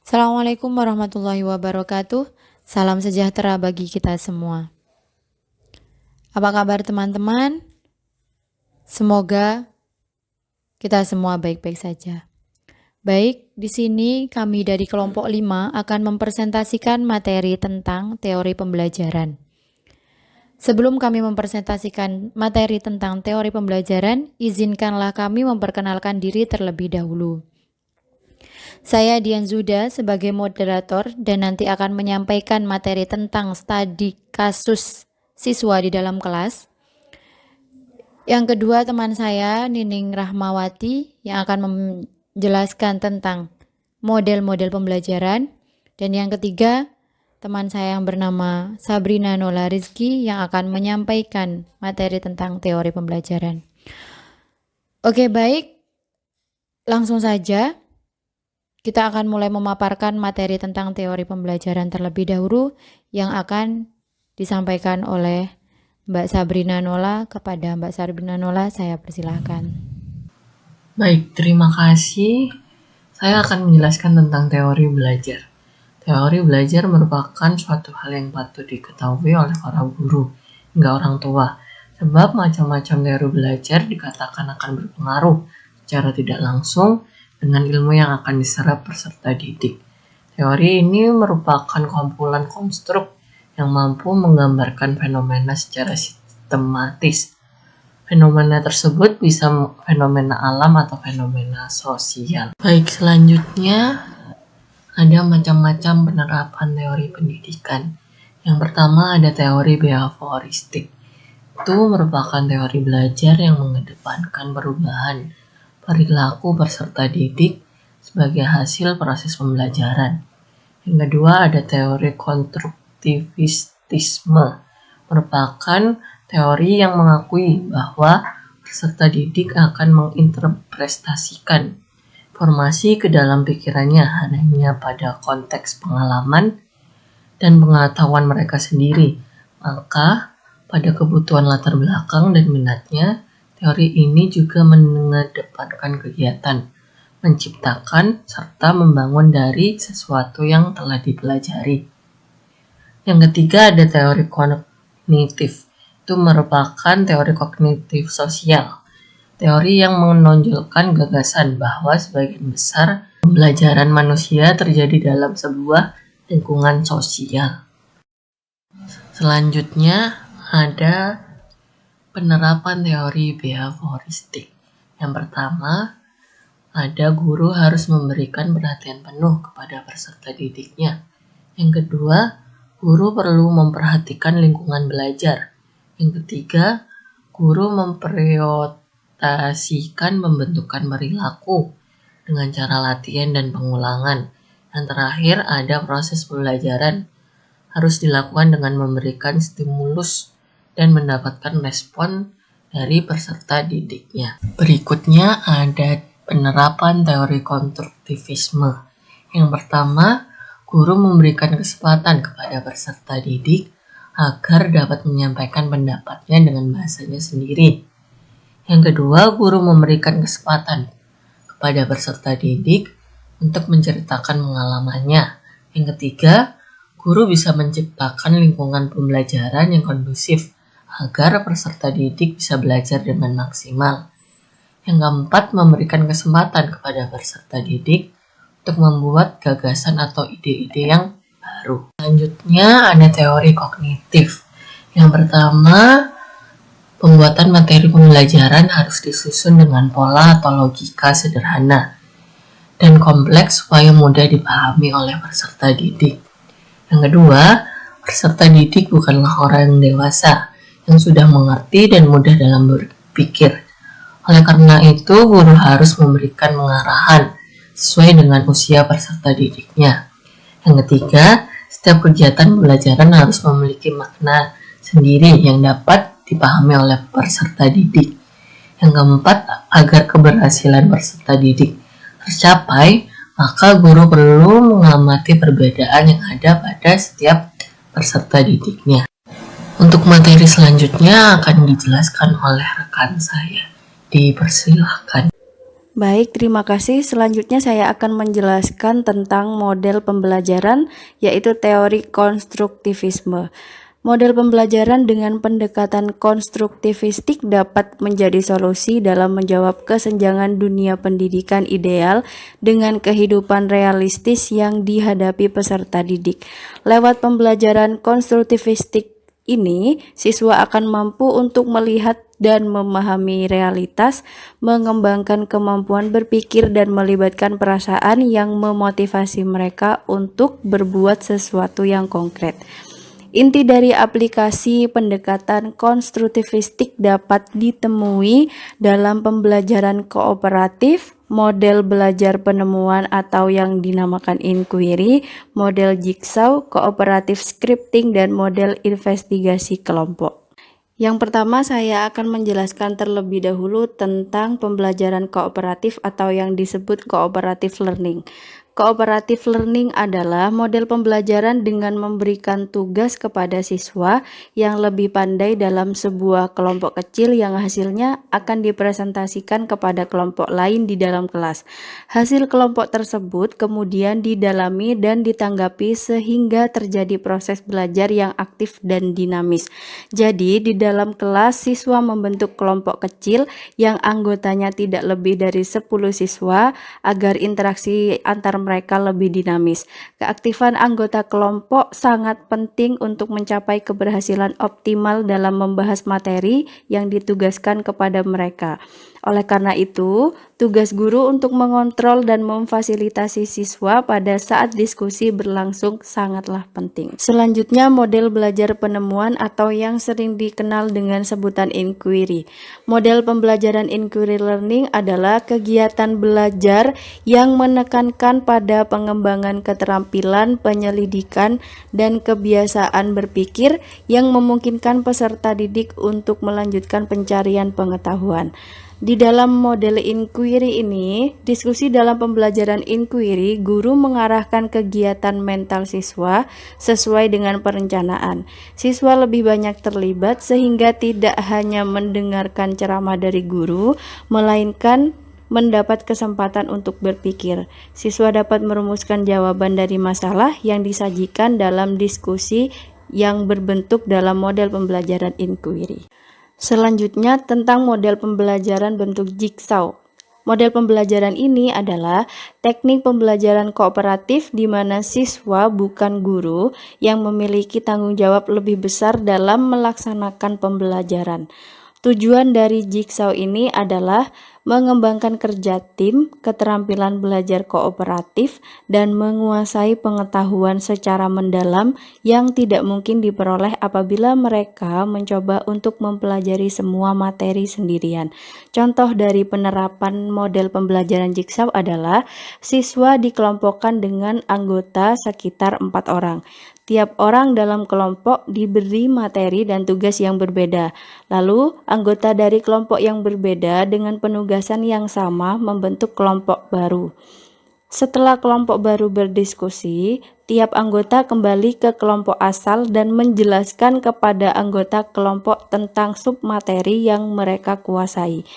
Assalamualaikum warahmatullahi wabarakatuh. Salam sejahtera bagi kita semua. Apa kabar teman-teman? Semoga kita semua baik-baik saja. Baik, di sini kami dari kelompok 5 akan mempresentasikan materi tentang teori pembelajaran. Sebelum kami mempresentasikan materi tentang teori pembelajaran, izinkanlah kami memperkenalkan diri terlebih dahulu. Saya Dian Zuda sebagai moderator dan nanti akan menyampaikan materi tentang studi kasus siswa di dalam kelas. Yang kedua teman saya Nining Rahmawati yang akan menjelaskan tentang model-model pembelajaran. Dan yang ketiga teman saya yang bernama Sabrina Nola Rizky yang akan menyampaikan materi tentang teori pembelajaran. Oke, baik, langsung saja. Kita akan mulai memaparkan materi tentang teori pembelajaran terlebih dahulu yang akan disampaikan oleh Mbak Sabrina Nola. Kepada Mbak Sabrina Nola, saya persilahkan. Baik, terima kasih. Saya akan menjelaskan tentang teori belajar. Teori belajar merupakan suatu hal yang patut diketahui oleh para guru hingga orang tua, sebab macam-macam teori belajar dikatakan akan berpengaruh secara tidak langsung dengan ilmu yang akan diserap peserta didik. Teori ini merupakan kumpulan konstruk yang mampu menggambarkan fenomena secara sistematis. Fenomena tersebut bisa fenomena alam atau fenomena sosial. Baik, selanjutnya ada macam-macam penerapan teori pendidikan. Yang pertama ada teori behavioristik. Itu merupakan teori belajar yang mengedepankan perubahan perilaku peserta didik sebagai hasil proses pembelajaran. Yang kedua ada teori konstruktivistisme, merupakan teori yang mengakui bahwa peserta didik akan menginterpretasikan informasi ke dalam pikirannya hanya pada konteks pengalaman dan pengetahuan mereka sendiri. Maka pada kebutuhan latar belakang dan minatnya, teori ini juga mengedepankan kegiatan, menciptakan, serta membangun dari sesuatu yang telah dipelajari. Yang ketiga ada teori kognitif. Itu merupakan teori kognitif sosial. Teori yang menonjolkan gagasan bahwa sebagian besar pembelajaran manusia terjadi dalam sebuah lingkungan sosial. Selanjutnya ada penerapan teori behavioristik. Yang pertama, ada guru harus memberikan perhatian penuh kepada peserta didiknya. Yang kedua, guru perlu memperhatikan lingkungan belajar. Yang ketiga, guru memprioritaskan pembentukan perilaku dengan cara latihan dan pengulangan. Yang terakhir, ada proses pembelajaran harus dilakukan dengan memberikan stimulus dan mendapatkan respon dari peserta didiknya. Berikutnya ada penerapan teori konstruktivisme. Yang pertama, guru memberikan kesempatan kepada peserta didik agar dapat menyampaikan pendapatnya dengan bahasanya sendiri. Yang kedua, guru memberikan kesempatan kepada peserta didik untuk menceritakan pengalamannya. Yang ketiga, guru bisa menciptakan lingkungan pembelajaran yang kondusif agar peserta didik bisa belajar dengan maksimal. Yang keempat, memberikan kesempatan kepada peserta didik untuk membuat gagasan atau ide-ide yang baru. Selanjutnya ada teori kognitif. Yang pertama, pembuatan materi pembelajaran harus disusun dengan pola atau logika sederhana dan kompleks supaya mudah dipahami oleh peserta didik. Yang kedua, peserta didik bukanlah orang yang dewasa yang sudah mengerti dan mudah dalam berpikir. Oleh karena itu, guru harus memberikan pengarahan sesuai dengan usia peserta didiknya. Yang ketiga, setiap kegiatan pembelajaran harus memiliki makna sendiri yang dapat dipahami oleh peserta didik. Yang keempat, agar keberhasilan peserta didik tercapai, maka guru perlu mengamati perbedaan yang ada pada setiap peserta didiknya. Untuk materi selanjutnya akan dijelaskan oleh rekan saya. Dipersilahkan. Baik, terima kasih. Selanjutnya saya akan menjelaskan tentang model pembelajaran, yaitu teori konstruktivisme. Model pembelajaran dengan pendekatan konstruktivistik dapat menjadi solusi dalam menjawab kesenjangan dunia pendidikan ideal dengan kehidupan realistis yang dihadapi peserta didik. Lewat pembelajaran konstruktivistik ini, siswa akan mampu untuk melihat dan memahami realitas, mengembangkan kemampuan berpikir dan melibatkan perasaan yang memotivasi mereka untuk berbuat sesuatu yang konkret. Inti dari aplikasi pendekatan konstruktivistik dapat ditemui dalam pembelajaran kooperatif, model belajar penemuan atau yang dinamakan inquiry, model jigsaw, kooperatif scripting, dan model investigasi kelompok. Yang pertama, saya akan menjelaskan terlebih dahulu tentang pembelajaran kooperatif atau yang disebut cooperative learning. Cooperative learning adalah model pembelajaran dengan memberikan tugas kepada siswa yang lebih pandai dalam sebuah kelompok kecil yang hasilnya akan dipresentasikan kepada kelompok lain di dalam kelas. Hasil kelompok tersebut kemudian didalami dan ditanggapi sehingga terjadi proses belajar yang aktif dan dinamis. Jadi, di dalam kelas siswa membentuk kelompok kecil yang anggotanya tidak lebih dari 10 siswa agar interaksi antar mereka lebih dinamis. Keaktifan anggota kelompok sangat penting untuk mencapai keberhasilan optimal dalam membahas materi yang ditugaskan kepada mereka. Oleh karena itu, tugas guru untuk mengontrol dan memfasilitasi siswa pada saat diskusi berlangsung sangatlah penting. Selanjutnya, model belajar penemuan atau yang sering dikenal dengan sebutan inquiry. Model pembelajaran inquiry learning adalah kegiatan belajar yang menekankan pada pengembangan keterampilan, penyelidikan, dan kebiasaan berpikir yang memungkinkan peserta didik untuk melanjutkan pencarian pengetahuan. Di dalam model inquiry ini, diskusi dalam pembelajaran inquiry, guru mengarahkan kegiatan mental siswa sesuai dengan perencanaan. Siswa lebih banyak terlibat sehingga tidak hanya mendengarkan ceramah dari guru, melainkan mendapat kesempatan untuk berpikir. Siswa dapat merumuskan jawaban dari masalah yang disajikan dalam diskusi yang berbentuk dalam model pembelajaran inquiry. Selanjutnya tentang model pembelajaran bentuk jigsaw. Model pembelajaran ini adalah teknik pembelajaran kooperatif di mana siswa bukan guru yang memiliki tanggung jawab lebih besar dalam melaksanakan pembelajaran. Tujuan dari jigsaw ini adalah mengembangkan kerja tim, keterampilan belajar kooperatif, dan menguasai pengetahuan secara mendalam yang tidak mungkin diperoleh apabila mereka mencoba untuk mempelajari semua materi sendirian. Contoh dari penerapan model pembelajaran jigsaw adalah siswa dikelompokkan dengan anggota sekitar 4 orang. Tiap orang dalam kelompok diberi materi dan tugas yang berbeda. Lalu, anggota dari kelompok yang berbeda dengan penugasan yang sama membentuk kelompok baru. Setelah kelompok baru berdiskusi, tiap anggota kembali ke kelompok asal dan menjelaskan kepada anggota kelompok tentang submateri yang mereka kuasai.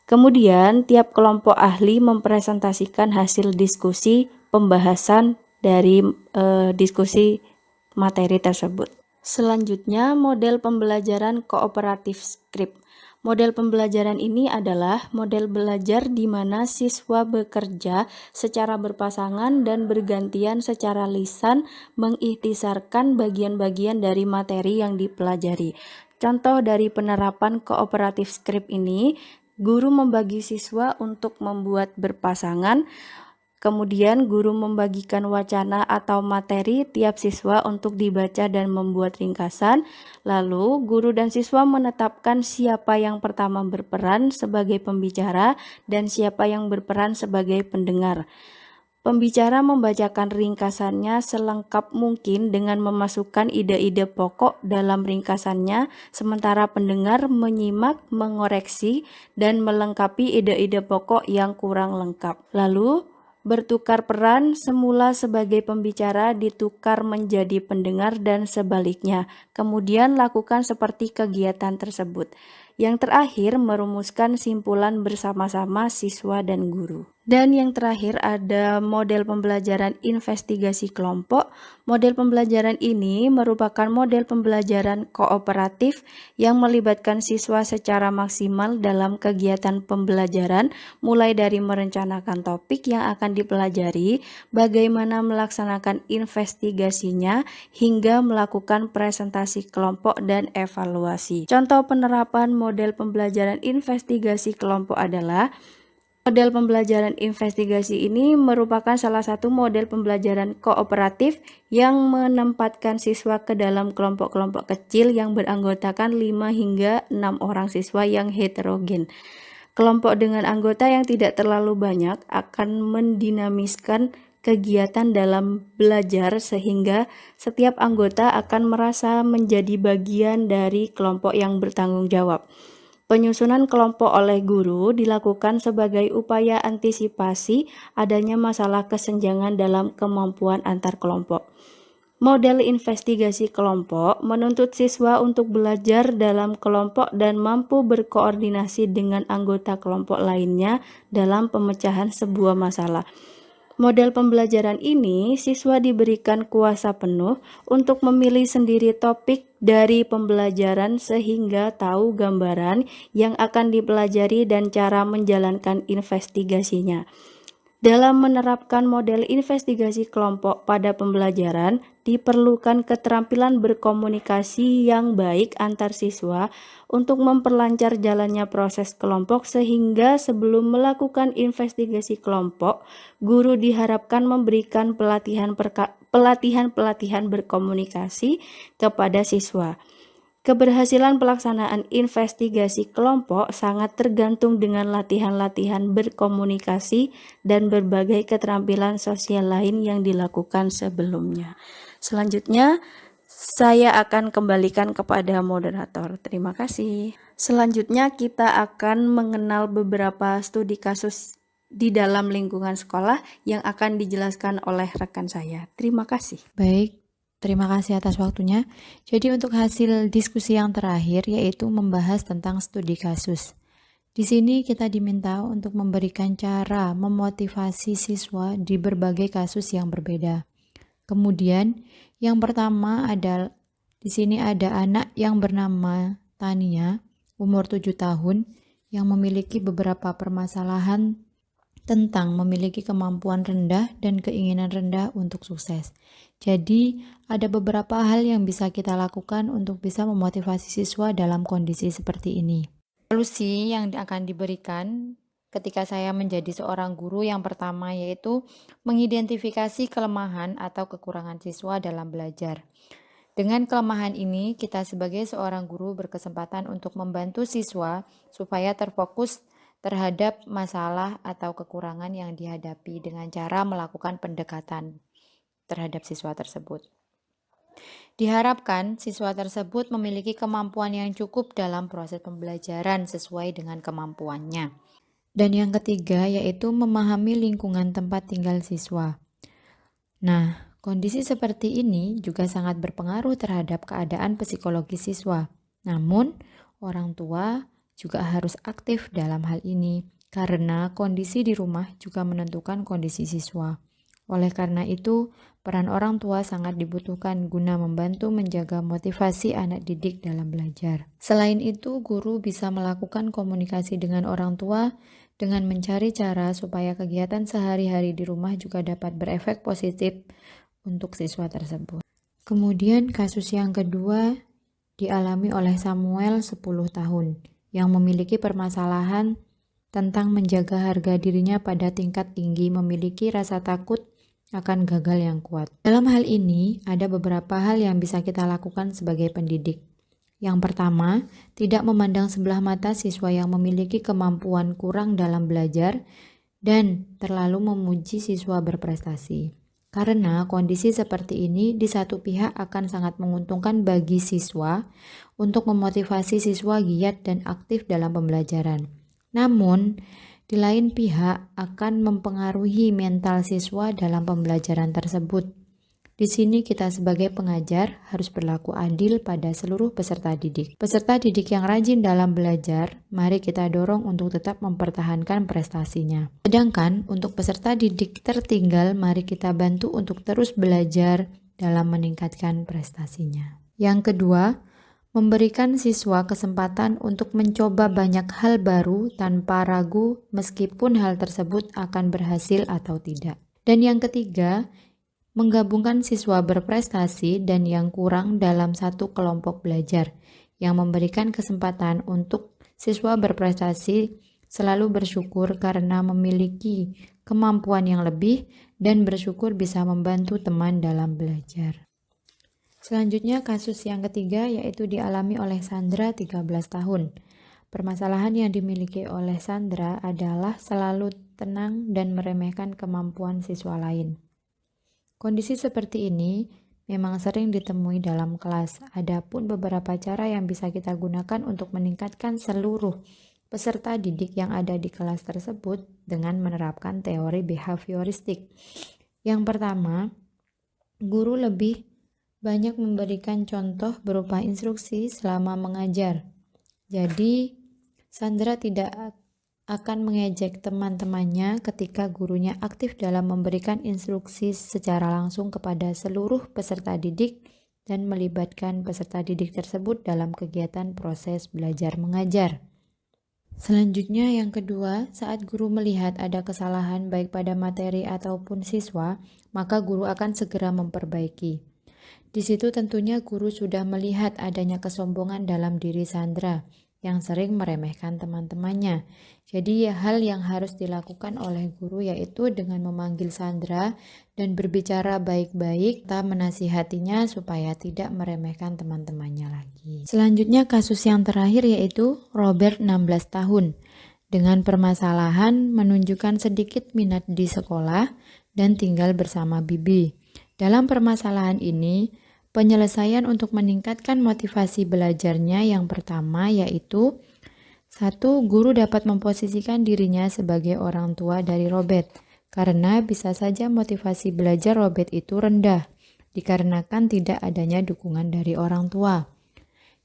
Kemudian, tiap kelompok ahli mempresentasikan hasil diskusi pembahasan dari diskusi materi tersebut. Selanjutnya, model pembelajaran kooperatif script. Model pembelajaran ini adalah model belajar di mana siswa bekerja secara berpasangan dan bergantian secara lisan mengikhtisarkan bagian-bagian dari materi yang dipelajari. Contoh dari penerapan kooperatif script ini, guru membagi siswa untuk membuat berpasangan. Kemudian guru membagikan wacana atau materi tiap siswa untuk dibaca dan membuat ringkasan. Lalu guru dan siswa menetapkan siapa yang pertama berperan sebagai pembicara dan siapa yang berperan sebagai pendengar. Pembicara membacakan ringkasannya selengkap mungkin dengan memasukkan ide-ide pokok dalam ringkasannya, sementara pendengar menyimak, mengoreksi, dan melengkapi ide-ide pokok yang kurang lengkap. Lalu bertukar peran, semula sebagai pembicara ditukar menjadi pendengar dan sebaliknya. Kemudian lakukan seperti kegiatan tersebut. Yang terakhir, merumuskan simpulan bersama-sama siswa dan guru. Dan yang terakhir ada model pembelajaran investigasi kelompok. Model pembelajaran ini merupakan model pembelajaran kooperatif yang melibatkan siswa secara maksimal dalam kegiatan pembelajaran, mulai dari merencanakan topik yang akan dipelajari, bagaimana melaksanakan investigasinya, hingga melakukan presentasi kelompok dan evaluasi. Contoh penerapan model pembelajaran investigasi kelompok adalah model pembelajaran investigasi ini merupakan salah satu model pembelajaran kooperatif yang menempatkan siswa ke dalam kelompok-kelompok kecil yang beranggotakan 5 hingga 6 orang siswa yang heterogen. Kelompok dengan anggota yang tidak terlalu banyak akan mendinamiskan kegiatan dalam belajar sehingga setiap anggota akan merasa menjadi bagian dari kelompok yang bertanggung jawab. Penyusunan kelompok oleh guru dilakukan sebagai upaya antisipasi adanya masalah kesenjangan dalam kemampuan antar kelompok. Model investigasi kelompok menuntut siswa untuk belajar dalam kelompok dan mampu berkoordinasi dengan anggota kelompok lainnya dalam pemecahan sebuah masalah. Model pembelajaran ini, siswa diberikan kuasa penuh untuk memilih sendiri topik dari pembelajaran sehingga tahu gambaran yang akan dipelajari dan cara menjalankan investigasinya. Dalam menerapkan model investigasi kelompok pada pembelajaran, diperlukan keterampilan berkomunikasi yang baik antar siswa untuk memperlancar jalannya proses kelompok sehingga sebelum melakukan investigasi kelompok, guru diharapkan memberikan pelatihan berkomunikasi kepada siswa. Keberhasilan pelaksanaan investigasi kelompok sangat tergantung dengan latihan-latihan berkomunikasi dan berbagai keterampilan sosial lain yang dilakukan sebelumnya. Selanjutnya, saya akan kembalikan kepada moderator. Terima kasih. Selanjutnya, kita akan mengenal beberapa studi kasus di dalam lingkungan sekolah yang akan dijelaskan oleh rekan saya. Terima kasih. Baik, terima kasih atas waktunya. Jadi untuk hasil diskusi yang terakhir yaitu membahas tentang studi kasus. Di sini kita diminta untuk memberikan cara memotivasi siswa di berbagai kasus yang berbeda. Kemudian yang pertama adalah di sini ada anak yang bernama Tania, umur 7 tahun, yang memiliki beberapa permasalahan tentang memiliki kemampuan rendah dan keinginan rendah untuk sukses. Jadi, ada beberapa hal yang bisa kita lakukan untuk bisa memotivasi siswa dalam kondisi seperti ini. Solusi yang akan diberikan ketika saya menjadi seorang guru yang pertama yaitu mengidentifikasi kelemahan atau kekurangan siswa dalam belajar. Dengan kelemahan ini, kita sebagai seorang guru berkesempatan untuk membantu siswa supaya terfokus terhadap masalah atau kekurangan yang dihadapi dengan cara melakukan pendekatan terhadap siswa tersebut. Diharapkan siswa tersebut memiliki kemampuan yang cukup dalam proses pembelajaran sesuai dengan kemampuannya. Dan yang ketiga yaitu memahami lingkungan tempat tinggal siswa. Nah, kondisi seperti ini juga sangat berpengaruh terhadap keadaan psikologi siswa. Namun, orang tua juga harus aktif dalam hal ini karena kondisi di rumah juga menentukan kondisi siswa. Oleh karena itu, peran orang tua sangat dibutuhkan guna membantu menjaga motivasi anak didik dalam belajar. Selain itu, guru bisa melakukan komunikasi dengan orang tua dengan mencari cara supaya kegiatan sehari-hari di rumah juga dapat berefek positif untuk siswa tersebut. Kemudian kasus yang kedua dialami oleh Samuel 10 tahun yang memiliki permasalahan tentang menjaga harga dirinya pada tingkat tinggi, memiliki rasa takut akan gagal yang kuat. Dalam hal ini, ada beberapa hal yang bisa kita lakukan sebagai pendidik. Yang pertama, tidak memandang sebelah mata siswa yang memiliki kemampuan kurang dalam belajar dan terlalu memuji siswa berprestasi. Karena kondisi seperti ini di satu pihak akan sangat menguntungkan bagi siswa untuk memotivasi siswa giat dan aktif dalam pembelajaran. Namun, di lain pihak akan mempengaruhi mental siswa dalam pembelajaran tersebut. Di sini kita sebagai pengajar harus berlaku adil pada seluruh peserta didik. Peserta didik yang rajin dalam belajar, mari kita dorong untuk tetap mempertahankan prestasinya. Sedangkan untuk peserta didik tertinggal, mari kita bantu untuk terus belajar dalam meningkatkan prestasinya. Yang kedua, memberikan siswa kesempatan untuk mencoba banyak hal baru tanpa ragu meskipun hal tersebut akan berhasil atau tidak. Dan yang ketiga, menggabungkan siswa berprestasi dan yang kurang dalam satu kelompok belajar, yang memberikan kesempatan untuk siswa berprestasi selalu bersyukur karena memiliki kemampuan yang lebih dan bersyukur bisa membantu teman dalam belajar. Selanjutnya kasus yang ketiga yaitu dialami oleh Sandra 13 tahun. Permasalahan yang dimiliki oleh Sandra adalah selalu tenang dan meremehkan kemampuan siswa lain. Kondisi seperti ini memang sering ditemui dalam kelas. Adapun beberapa cara yang bisa kita gunakan untuk meningkatkan seluruh peserta didik yang ada di kelas tersebut dengan menerapkan teori behavioristik. Yang pertama, guru lebih banyak memberikan contoh berupa instruksi selama mengajar. Jadi, Sandra tidak akan mengejek teman-temannya ketika gurunya aktif dalam memberikan instruksi secara langsung kepada seluruh peserta didik dan melibatkan peserta didik tersebut dalam kegiatan proses belajar mengajar. Selanjutnya yang kedua, saat guru melihat ada kesalahan baik pada materi ataupun siswa, maka guru akan segera memperbaiki. Di situ tentunya guru sudah melihat adanya kesombongan dalam diri Sandra yang sering meremehkan teman-temannya. Jadi hal yang harus dilakukan oleh guru yaitu dengan memanggil Sandra dan berbicara baik-baik, kita menasihatinya supaya tidak meremehkan teman-temannya lagi. Selanjutnya kasus yang terakhir yaitu Robert 16 tahun. Dengan permasalahan menunjukkan sedikit minat di sekolah dan tinggal bersama Bibi. Dalam permasalahan ini, penyelesaian untuk meningkatkan motivasi belajarnya yang pertama yaitu 1. Guru dapat memposisikan dirinya sebagai orang tua dari Robert karena bisa saja motivasi belajar Robert itu rendah dikarenakan tidak adanya dukungan dari orang tua.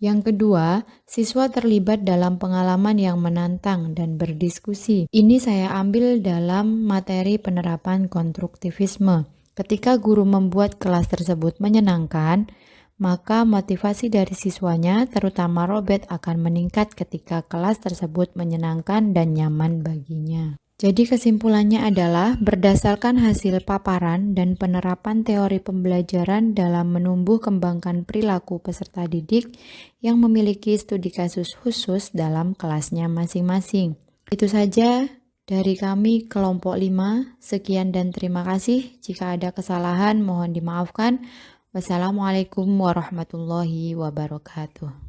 Yang kedua, siswa terlibat dalam pengalaman yang menantang dan berdiskusi. Ini saya ambil dalam materi penerapan konstruktivisme. Ketika guru membuat kelas tersebut menyenangkan, maka motivasi dari siswanya, terutama Robert, akan meningkat ketika kelas tersebut menyenangkan dan nyaman baginya. Jadi kesimpulannya adalah berdasarkan hasil paparan dan penerapan teori pembelajaran dalam menumbuh kembangkan perilaku peserta didik yang memiliki studi kasus khusus dalam kelasnya masing-masing. Itu saja dari kami kelompok 5, sekian dan terima kasih. Jika ada kesalahan mohon dimaafkan. Wassalamualaikum warahmatullahi wabarakatuh.